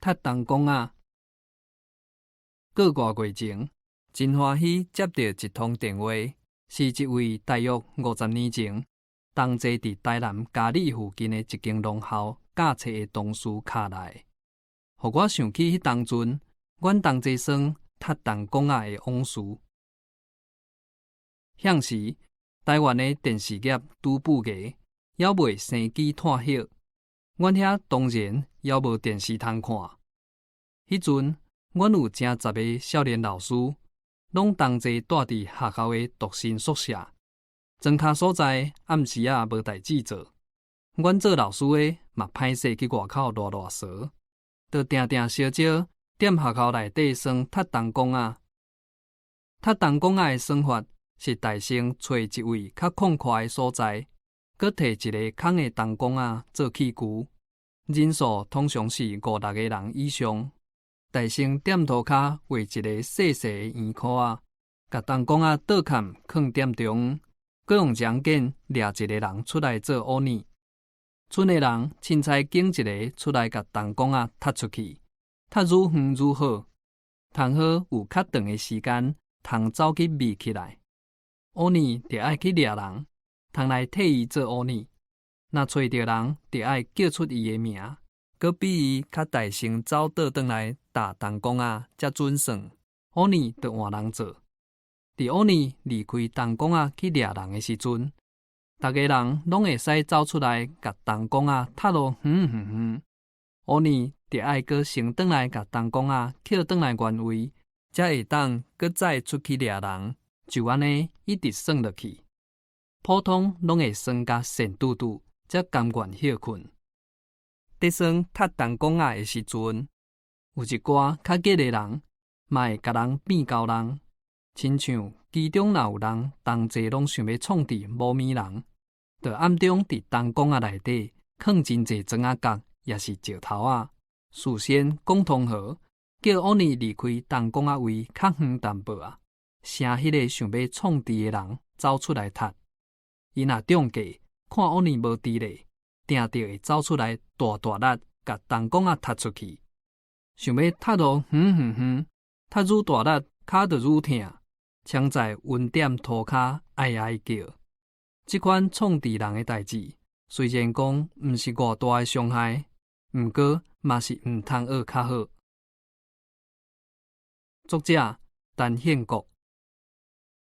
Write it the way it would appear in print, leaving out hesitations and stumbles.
踢铜管仔。过偌月前，真欢喜接到一通电话，是一位大约50年前，同齐伫台南嘉义附近的一间农校教册的同事敲来，互我想起迄当阵，阮同齐耍踢铜管仔的往事。向时，台湾的电视业拄布艺，还未生机炭火，阮遐当然还无电视通看。迄阵，阮有正10个少年老师，拢同齐住伫学校的独身宿舍。庄脚所在，暗时啊无代志做，阮做老师的嘛歹势去外口拉踅，就定定小少踮学校内底耍踢铜管仔。踢铜管仔的耍法是大先找一位较旷阔的所在，佮摕一个空的铜管仔做器具，人数通常是5-6个人以上。大先踮涂骹画一个细细的圆箍仔，甲铜管仔倒坎放踮中，佮用枪剑掠一个人出来做乌泥。剩的人凊彩拣一个出来，甲铜管仔踢出去，踢愈远愈好，通好有较长的时间，通走去密起来。乌泥就爱去掠人，通来替伊做乌泥。若找着人，就爱叫出伊的名，佮比伊较大声走倒转来打铜管仔，才准算。乌泥就换人做。伫乌泥离开铜管仔去掠人的时阵，逐个人拢会使走出来，甲铜管仔踢落远。乌泥就爱搁先转来，甲铜管仔捡转来原位，才会当搁再出去掠人。就安尼一直耍落去，普通拢会耍甲神拄拄，才甘愿歇困。伫耍踢铜管仔的时阵，有一寡较急的人，嘛会甲人变交人。亲像其中若有人同齐拢想要创治无面人，就暗中伫铜管仔内底放真济砖仔角，也是石头仔，事先讲通好，叫乌泥离开铜管仔位较远淡薄啊。请迄个想要创治的人走出来踢，伊若中计，看乌泥无伫咧，定着会走出来大力，甲铜管仔踢出去。想要踢落远，踢愈大力，骹就愈疼，枪在晕点涂骹，哀哀叫。即款创治人的代志，虽然讲毋是偌大的伤害，毋过嘛是毋通学较好。作者陈宪国。